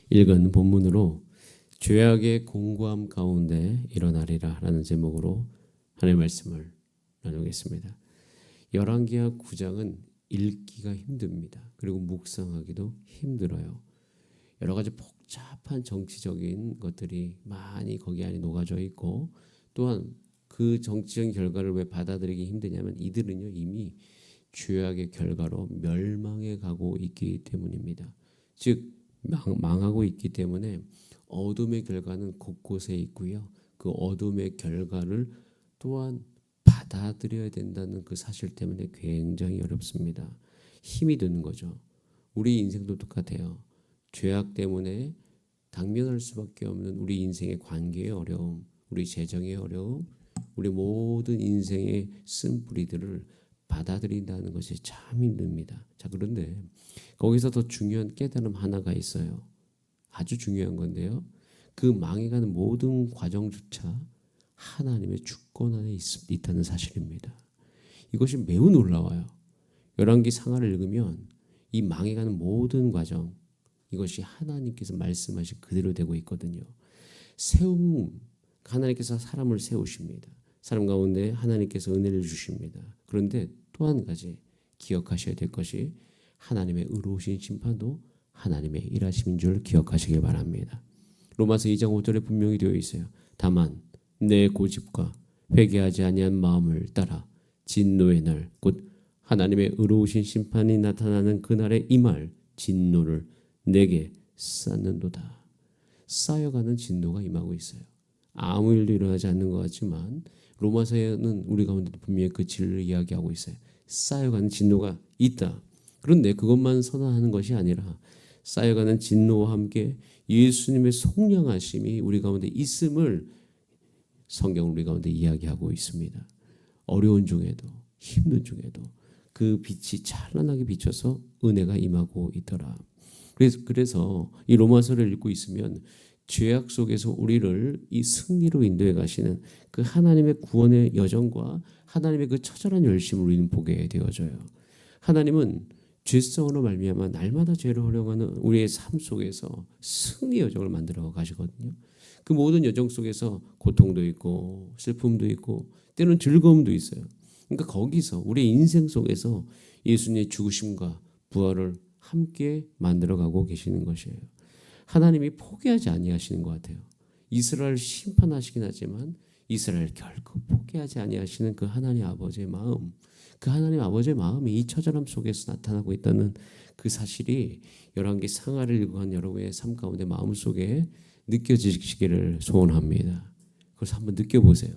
읽은 본문으로 죄악의 공고함 가운데 일어나리라 라는 제목으로 하나님의 말씀을 나누겠습니다. 열왕기하 9장은 읽기가 힘듭니다. 그리고 묵상하기도 힘들어요. 여러 가지 복잡한 정치적인 것들이 많이 거기 안에 녹아져 있고, 또한 그 정치적인 결과를 왜 받아들이기 힘드냐면 이들은요 이미 죄악의 결과로 멸망해 가고 있기 때문입니다. 즉 망하고 있기 때문에 어둠의 결과는 곳곳에 있고요. 그 어둠의 결과를 또한 받아들여야 된다는 그 사실 때문에 굉장히 어렵습니다. 힘이 드는 거죠. 우리 인생도 똑같아요. 죄악 때문에 당면할 수밖에 없는 우리 인생의 관계의 어려움, 우리 재정의 어려움, 우리 모든 인생의 쓴뿌리들을 받아들인다는 것이 참 힘듭니다. 자, 그런데 거기서 더 중요한 깨달음 하나가 있어요. 아주 중요한 건데요. 그 망해가는 모든 과정조차 하나님의 주권 안에 있다는 사실입니다. 이것이 매우 놀라워요. 열왕기 상하를 읽으면 이 망해가는 모든 과정, 이것이 하나님께서 말씀하신 그대로 되고 있거든요. 하나님께서 사람을 세우십니다. 사람 가운데 하나님께서 은혜를 주십니다. 그런데 또 한 가지 기억하셔야 될 것이 하나님의 의로우신 심판도 하나님의 일하심인 줄 기억하시길 바랍니다. 로마서 2장 5절에 분명히 되어 있어요. 다만 내 고집과 회개하지 아니한 마음을 따라 진노의 날, 곧 하나님의 의로우신 심판이 나타나는 그날에 임할 진노를 내게 쌓는도다. 쌓여가는 진노가 임하고 있어요. 아무 일도 일어나지 않는 것 같지만 로마서에는 우리 가운데 분명히 그 진리를 이야기하고 있어요. 쌓여가는 진노가 있다. 그런데 그것만 선언하는 것이 아니라 쌓여가는 진노와 함께 예수님의 속량하심이 우리 가운데 있음을 성경은 우리 가운데 이야기하고 있습니다. 어려운 중에도 힘든 중에도 그 빛이 찬란하게 비춰서 은혜가 임하고 있더라. 그래서 이 로마서를 읽고 있으면 죄악 속에서 우리를 이 승리로 인도해 가시는 그 하나님의 구원의 여정과 하나님의 그 처절한 열심을 우리는 보게 되어져요. 하나님은 죄성으로 말미암아 날마다 죄를 허용하는 우리의 삶 속에서 승리 여정을 만들어 가시거든요. 그 모든 여정 속에서 고통도 있고 슬픔도 있고 때로는 즐거움도 있어요. 그러니까 거기서 우리 인생 속에서 예수님의 죽으심과 부활을 함께 만들어가고 계시는 것이에요. 하나님이 포기하지 아니하시는 것 같아요. 이스라엘 심판하시긴 하지만 이스라엘 결코 포기하지 아니하시는 그 하나님 아버지의 마음, 그 하나님 아버지의 마음이 이 처절함 속에서 나타나고 있다는 그 사실이 열왕기 상하를 읽은 여러분의 삶 가운데 마음속에 느껴지시기를 소원합니다. 그래서 한번 느껴보세요.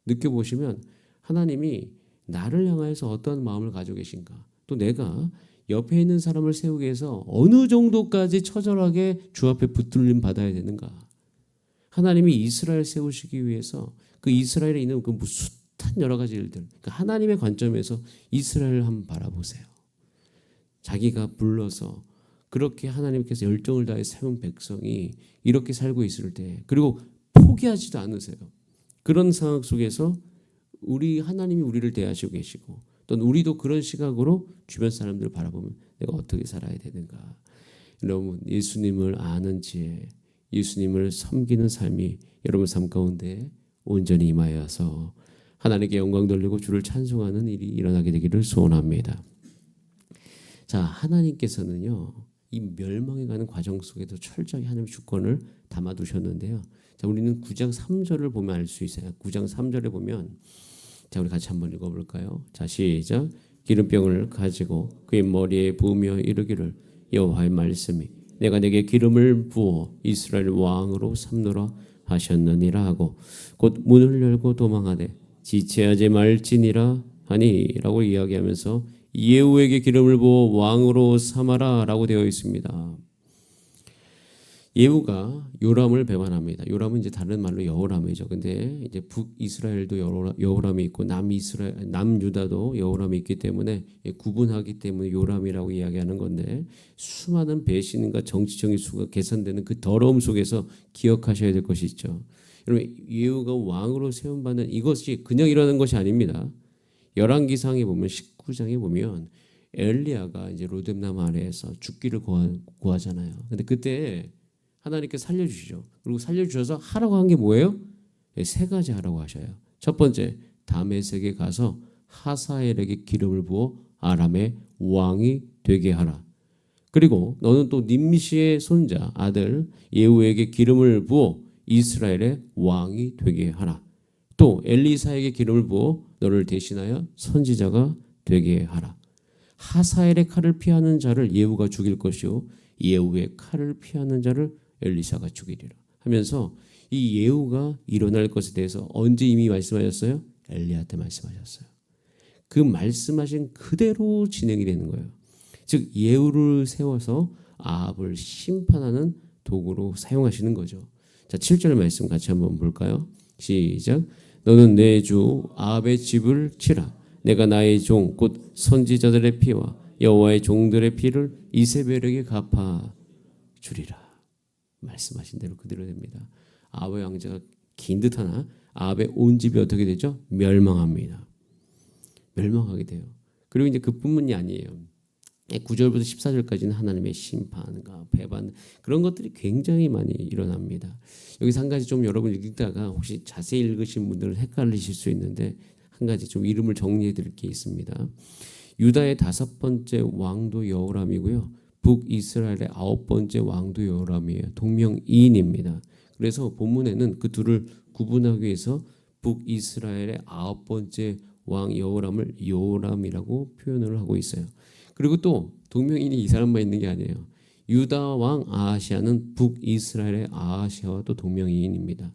느껴보시면 하나님이 나를 향해서 어떤 마음을 가지고 계신가, 또 내가 옆에 있는 사람을 세우기 위해서 어느 정도까지 처절하게 주 앞에 붙들림 받아야 되는가. 하나님이 이스라엘 세우시기 위해서 그 이스라엘에 있는 그 숱한 여러 가지 일들, 그 하나님의 관점에서 이스라엘을 한번 바라보세요. 자기가 불러서 그렇게 하나님께서 열정을 다해 세운 백성이 이렇게 살고 있을 때, 그리고 포기하지도 않으세요. 그런 상황 속에서 우리 하나님이 우리를 대하시고 계시고, 또는 우리도 그런 시각으로 주변 사람들을 바라보면 내가 어떻게 살아야 되는가. 여러분, 예수님을 아는 지혜, 예수님을 섬기는 삶이 여러분 삶 가운데 온전히 임하여서 하나님께 영광 돌리고 주를 찬송하는 일이 일어나게 되기를 소원합니다. 자, 하나님께서는요 이 멸망해가는 과정 속에도 철저히 하나님의 주권을 담아두셨는데요. 자, 우리는 9장 3절을 보면 알 수 있어요. 9장 3절에 보면, 자, 우리 같이 한번 읽어볼까요? 자, 시작. 기름병을 가지고 그의 머리에 부으며 이르기를 여호와의 말씀이 내가 내게 기름을 부어 이스라엘 왕으로 삼노라 하셨느니라 하고 곧 문을 열고 도망하되 지체하지 말지니라 하니라고 이야기하면서 예후에게 기름을 부어 왕으로 삼아라 라고 되어 있습니다. 예후가 요람을 배반합니다. 요람은 이제 다른 말로 여호람이죠. 근데 이제 북이스라엘도 여호람이 있고 남유다도 여호람이 있기 때문에 구분하기 때문에 요람이라고 이야기하는 건데, 수많은 배신과 정치적인 수가 개선되는 그 더러움 속에서 기억하셔야 될 것이 있죠. 여러분, 예후가 왕으로 세움받는 이것이 그냥 일어나는 것이 아닙니다. 열왕기상에 보면 19장에 보면 엘리야가 이제 로뎀나무 아래에서 죽기를 구하잖아요. 근데 그때 하나님께 살려주시죠. 그리고 살려주셔서 하라고 한 게 뭐예요? 세 가지 하라고 하셔요. 첫 번째, 다메섹에 가서 하사엘에게 기름을 부어 아람의 왕이 되게 하라. 그리고 너는 또 님시의 손자 아들 예후에게 기름을 부어 이스라엘의 왕이 되게 하라. 또 엘리사에게 기름을 부어 너를 대신하여 선지자가 되게 하라. 하사엘의 칼을 피하는 자를 예후가 죽일 것이요 예후의 칼을 피하는 자를 엘리사가 죽이리라 하면서 이 예후가 일어날 것에 대해서 언제 이미 말씀하셨어요? 엘리야한테 말씀하셨어요. 그 말씀하신 그대로 진행이 되는 거예요. 즉 예후를 세워서 아합을 심판하는 도구로 사용하시는 거죠. 자, 7절 말씀 같이 한번 볼까요? 시작. 너는 내 주 아합의 집을 치라. 내가 나의 종 곧 선지자들의 피와 여호와의 종들의 피를 이세벨에게 갚아 주리라. 말씀하신 대로 그대로 됩니다. 아합의 왕자가 긴 듯하나 아합의 온 집이 어떻게 되죠? 멸망합니다. 멸망하게 돼요. 그리고 이제 그뿐만이 아니에요. 9절부터 14절까지는 하나님의 심판과 배반 그런 것들이 굉장히 많이 일어납니다. 여기서 한 가지 좀 여러분 읽다가 혹시 자세히 읽으신 분들은 헷갈리실 수 있는데 한 가지 좀 이름을 정리해 드릴 게 있습니다. 유다의 5번째 왕도 여호람이고요. 북이스라엘의 9번째 왕도 여호람이에요. 동명이인입니다. 그래서 본문에는 그 둘을 구분하기 위해서 북이스라엘의 9번째 왕 여호람을 여호람이라고 표현을 하고 있어요. 그리고 또 동명이인이 이 사람만 있는 게 아니에요. 유다 왕 아하시아는 북이스라엘의 아하시아와 또 동명이인입니다.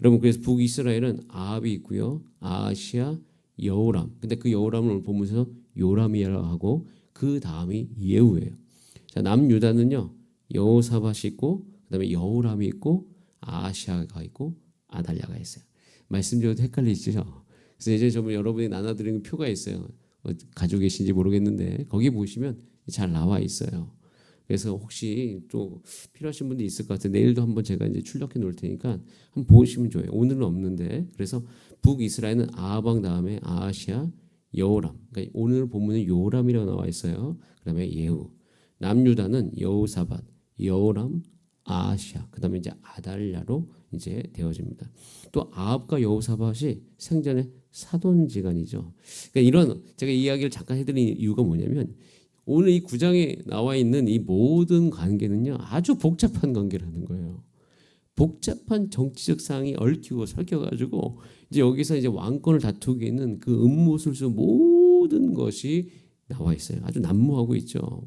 여러분 그래서 북이스라엘은 아합이 있고요. 아하시아, 여호람. 근데 그 여호람을 오늘 보면서 요람이라고 하고 그 다음이 예후예요. 자, 남유다는요. 여호사밧이 있고 그다음에 여호람이 있고 아하시아가 있고 아달랴가 있어요. 말씀드려도 헷갈리시죠? 그래서 이제 좀 여러분이 나눠드리는 표가 있어요. 가지고 계신지 모르겠는데 거기 보시면 잘 나와 있어요. 그래서 혹시 또 필요하신 분도 있을 것 같아요. 내일도 한번 제가 이제 출력해 놓을 테니까 한번 보시면 좋아요. 오늘은 없는데 그래서 북이스라엘은 아합 다음에 아하시아, 여호람. 그러니까 오늘 본문은 요람이라고 나와 있어요. 그다음에 예후. 남유다는 여호사밧, 여호람, 아하시아. 그다음에 이제 아달랴로 이제 되어집니다. 또 아합과 여호사밧이 생전에 사돈지간이죠. 그러니까 이런 제가 이야기를 잠깐 해드린 이유가 뭐냐면 오늘 이 9장에 나와 있는 이 모든 관계는요 아주 복잡한 관계라는 거예요. 복잡한 정치적 사항이 얽히고 설켜가지고 이제 여기서 이제 왕권을 다투게 있는 그 음모술수 모든 것이 나와 있어요. 아주 난무하고 있죠.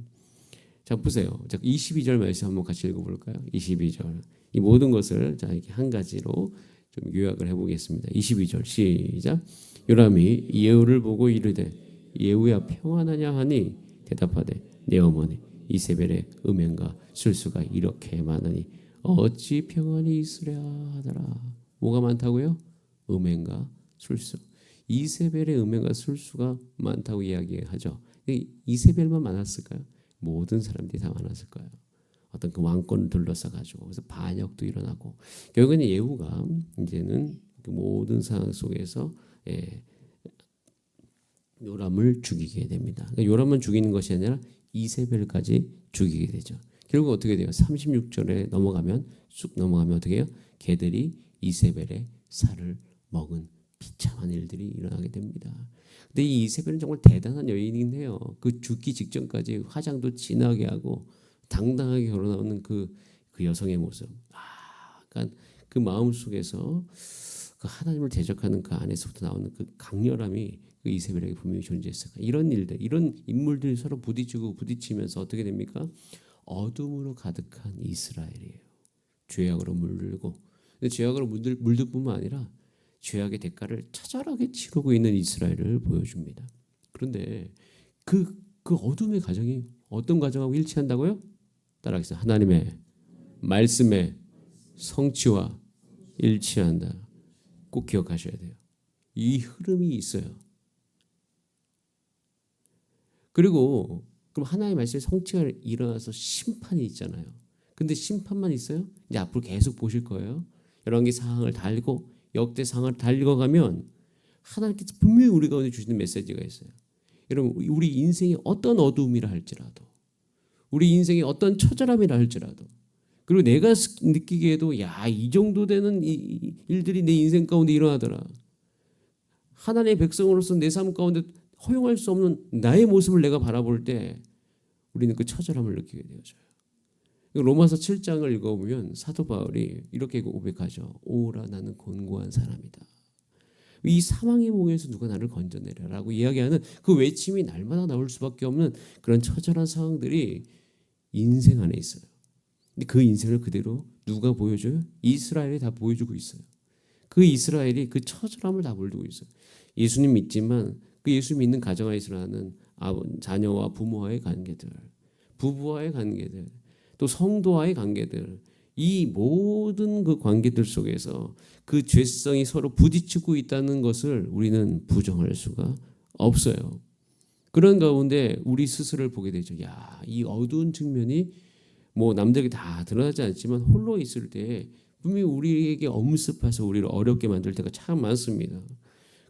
자 보세요. 자 22절 말씀 한번 같이 읽어볼까요? 22절 이 모든 것을 자 이렇게 한 가지로 좀 요약을 해보겠습니다. 22절 시작. 요람이 예후를 보고 이르되 예후야 평안하냐 하니 대답하되 내 어머니 이세벨의 음행과 술수가 이렇게 많으니 어찌 평안이 있으랴 하더라. 뭐가 많다고요? 음행과 술수. 이세벨의 음행과 술수가 많다고 이야기하죠. 이세벨만 많았을까요? 모든 사람들이 다 많았을 거예요. 어떤 그 왕권을 둘러싸 가지고 그래서 반역도 일어나고 결국에는 예후가 이제는 그 모든 상황 속에서 요람을 죽이게 됩니다. 그러니까 요람만 죽이는 것이 아니라 이세벨까지 죽이게 되죠. 결국 어떻게 돼요? 36절에 넘어가면 쑥 넘어가면 어떻게 해요? 걔들이 이세벨의 살을 먹은 비참한 일들이 일어나게 됩니다. 근데 이 이세벨은 정말 대단한 여인이긴 해요. 그 죽기 직전까지 화장도 진하게 하고 당당하게 걸어나오는 그 여성의 모습. 그러니까 그 마음 속에서 그 하나님을 대적하는 그 안에서부터 나오는 그 강렬함이 그 이세벨에게 분명히 존재했어요. 이런 일들, 이런 인물들이 서로 부딪히고 부딪히면서 어떻게 됩니까? 어둠으로 가득한 이스라엘이에요. 죄악으로 물들고, 근데 죄악으로 물들 뿐만 아니라 죄악의 대가를 처절하게 치르고 있는 이스라엘을 보여줍니다. 그런데 그 어둠의 과정이 어떤 과정하고 일치한다고요? 따라하겠습니다. 하나님의 말씀의 성취와 일치한다. 꼭 기억하셔야 돼요. 이 흐름이 있어요. 그리고 그럼 하나님의 말씀의 성취가 일어나서 심판이 있잖아요. 근데 심판만 있어요? 이제 앞으로 계속 보실 거예요. 열왕기 상황을 달고 역대 상황을 달려가면 하나님께서 분명히 우리 가운데 주시는 메시지가 있어요. 여러분 우리 인생이 어떤 어두움이라 할지라도 우리 인생이 어떤 처절함이라 할지라도 그리고 내가 느끼기에도 이 정도 되는 일들이 내 인생 가운데 일어나더라. 하나님의 백성으로서 내 삶 가운데 허용할 수 없는 나의 모습을 내가 바라볼 때 우리는 그 처절함을 느끼게 되어져요. 로마서 7장을 읽어보면 사도 바울이 이렇게 고백하죠. 오라 나는 곤고한 사람이다. 이 사망의 목에서 누가 나를 건져내려라고 이야기하는 그 외침이 날마다 나올 수밖에 없는 그런 처절한 상황들이 인생 안에 있어요. 근데 그 인생을 그대로 누가 보여줘요? 이스라엘이 다 보여주고 있어요. 그 이스라엘이 그 처절함을 다 보여주고 있어요. 예수님 믿지만 그 예수 믿는 가정 안에서 나는 자녀와 부모와의 관계들, 부부와의 관계들, 또 성도와의 관계들, 이 모든 그 관계들 속에서 그 죄성이 서로 부딪히고 있다는 것을 우리는 부정할 수가 없어요. 그런 가운데 우리 스스로를 보게 되죠. 이 어두운 측면이 뭐 남들에게 다 드러나지 않지만 홀로 있을 때 분명히 우리에게 엄습해서 우리를 어렵게 만들 때가 참 많습니다.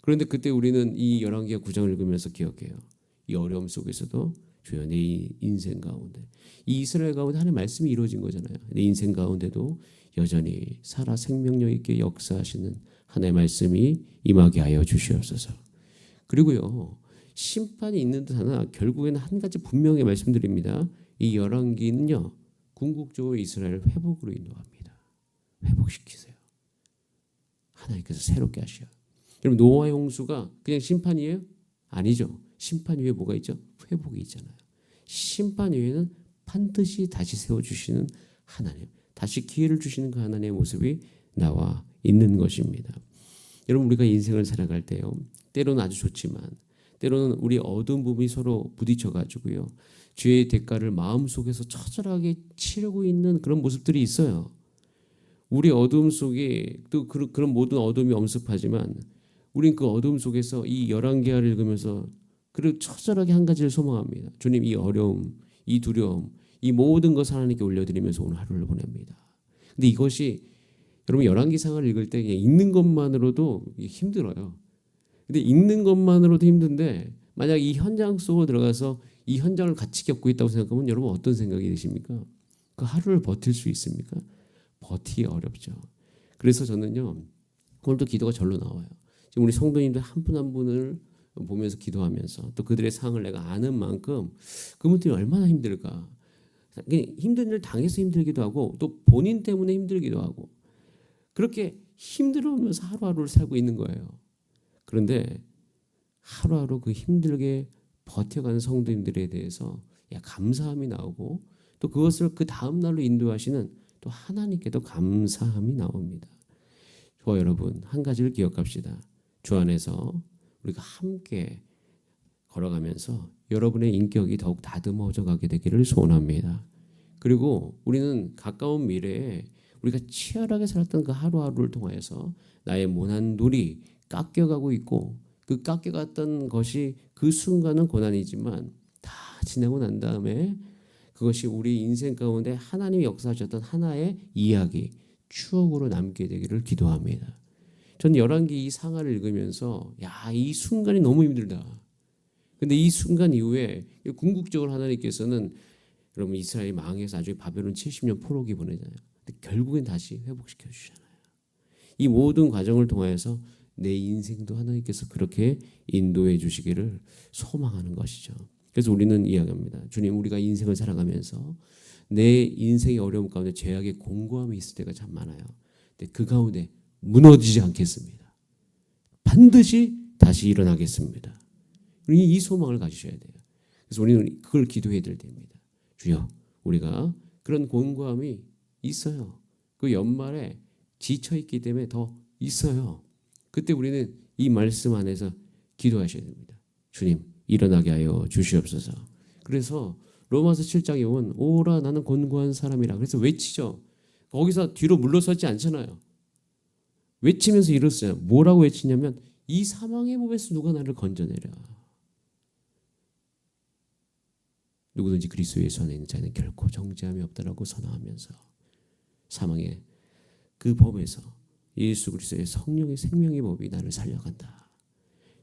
그런데 그때 우리는 이 열왕기하 9장을 읽으면서 기억해요. 이 어려움 속에서도 주여 내 인생 가운데 이 이스라엘 가운데 하나님의 말씀이 이루어진 거잖아요. 내 인생 가운데도 여전히 살아 생명력 있게 역사하시는 하나님의 말씀이 임하게 하여 주시옵소서. 그리고요 심판이 있는 듯 하나 결국에는 한 가지 분명히 말씀드립니다. 이 열왕기는요 궁극적으로 이스라엘을 회복으로 인도합니다. 회복시키세요. 하나님께서 새롭게 하셔요. 여러분 노아의 홍수가 그냥 심판이에요? 아니죠. 심판 위에 뭐가 있죠? 회복이 있잖아요. 심판 위에는 반드시 다시 세워주시는 하나님, 다시 기회를 주시는 그 하나님의 모습이 나와 있는 것입니다. 여러분 우리가 인생을 살아갈 때요 때로는 아주 좋지만 때로는 우리 어두운 부분이 서로 부딪혀가지고요 죄의 대가를 마음속에서 처절하게 치르고 있는 그런 모습들이 있어요. 우리 어두움 속에 또 그런 모든 어둠이 엄습하지만 우린 그 어둠 속에서 이 열왕기하를 읽으면서 그리고 처절하게 한 가지를 소망합니다. 주님 이 어려움, 이 두려움, 이 모든 것을 하나님께 올려드리면서 오늘 하루를 보냅니다. 근데 이것이 여러분 열왕기상을 읽을 때 그냥 읽는 것만으로도 힘들어요. 근데 읽는 것만으로도 힘든데 만약 이 현장 속으로 들어가서 이 현장을 같이 겪고 있다고 생각하면 여러분 어떤 생각이 드십니까? 그 하루를 버틸 수 있습니까? 버티기 어렵죠. 그래서 저는요 오늘도 기도가 절로 나와요. 지금 우리 성도님들 한 분 한 분을 보면서 기도하면서 또 그들의 상을 내가 아는 만큼 그분들이 얼마나 힘들까. 힘든 일 당해서 힘들기도 하고 또 본인 때문에 힘들기도 하고 그렇게 힘들어하면서 하루하루를 살고 있는 거예요. 그런데 하루하루 그 힘들게 버텨가는 성도님들에 대해서 감사함이 나오고 또 그것을 그 다음 날로 인도하시는 또 하나님께도 감사함이 나옵니다. 저와 여러분 한 가지를 기억합시다. 주 안에서 우리가 함께 걸어가면서 여러분의 인격이 더욱 다듬어져 가게 되기를 소원합니다. 그리고 우리는 가까운 미래에 우리가 치열하게 살았던 그 하루하루를 통하여서 나의 모난 돌이 깎여가고 있고 그 깎여갔던 것이 그 순간은 고난이지만 다 지나고 난 다음에 그것이 우리 인생 가운데 하나님이 역사하셨던 하나의 이야기, 추억으로 남게 되기를 기도합니다. 전 열왕기 이 상하를 읽으면서 이 순간이 너무 힘들다. 근데 이 순간 이후에 궁극적으로 하나님께서는 여러분 이스라엘이 망해서 나중에 바벨론 70년 포로기 보내잖아요. 근데 결국엔 다시 회복시켜 주잖아요. 이 모든 과정을 통하여서 내 인생도 하나님께서 그렇게 인도해 주시기를 소망하는 것이죠. 그래서 우리는 이야기합니다. 주님 우리가 인생을 살아가면서 내 인생의 어려움 가운데 죄악의 공고함이 있을 때가 참 많아요. 근데 그 가운데 무너지지 않겠습니다. 반드시 다시 일어나겠습니다. 이 소망을 가지셔야 돼요. 그래서 우리는 그걸 기도해야 될 때입니다. 주여 우리가 그런 공고함이 있어요. 그 연말에 지쳐있기 때문에 더 있어요. 그때 우리는 이 말씀 안에서 기도하셔야 됩니다. 주님 일어나게 하여 주시옵소서. 그래서 로마서 7장에 보면 오라 나는 곤고한 사람이라 그래서 외치죠. 거기서 뒤로 물러서지 않잖아요. 외치면서 일었어요. 뭐라고 외치냐면 이 사망의 몸에서 누가 나를 건져내랴. 누구든지 그리스도 예수 안에 있는 자는 결코 정죄함이 없다라고 선언하면서 사망의 그 법에서 예수 그리스도의 성령의 생명의 법이 나를 살려간다.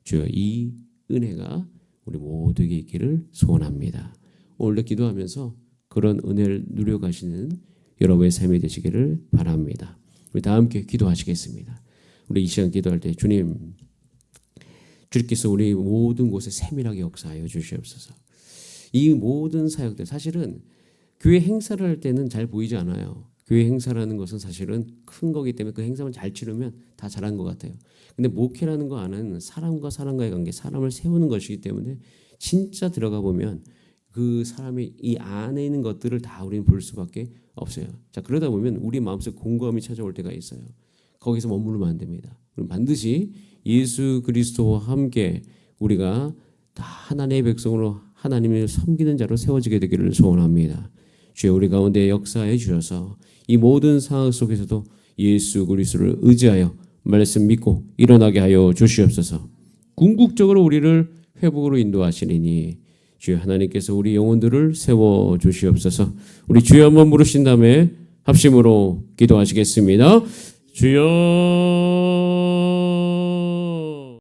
주여 이 은혜가 우리 모두에게 있기를 소원합니다. 오늘도 기도하면서 그런 은혜를 누려가시는 여러분의 삶이 되시기를 바랍니다. 우리 다 함께 기도하시겠습니다. 우리 이 시간 기도할 때 주님, 주께서 우리 모든 곳에 세밀하게 역사하여 주시옵소서. 이 모든 사역들 사실은 교회 행사를 할 때는 잘 보이지 않아요. 교회 행사라는 것은 사실은 큰 거기 때문에 그 행사만 잘 치르면 다 잘한 것 같아요. 근데 목회라는 거 안은 사람과 사람과의 관계, 사람을 세우는 것이기 때문에 진짜 들어가 보면 그 사람의 이 안에 있는 것들을 다 우리는 볼 수밖에 없어요. 자, 그러다 보면 우리 마음속에 공감이 찾아올 때가 있어요. 거기서 머무르면 안 됩니다. 그럼 반드시 예수 그리스도와 함께 우리가 다 하나님의 백성으로 하나님을 섬기는 자로 세워지게 되기를 소원합니다. 주여, 우리 가운데 역사해 주셔서 이 모든 상황 속에서도 예수 그리스도를 의지하여 말씀 믿고 일어나게 하여 주시옵소서. 궁극적으로 우리를 회복으로 인도하시리니 주여 하나님께서 우리 영혼들을 세워 주시옵소서. 우리 주여 한번 부르신 다음에 합심으로 기도하시겠습니다. 주여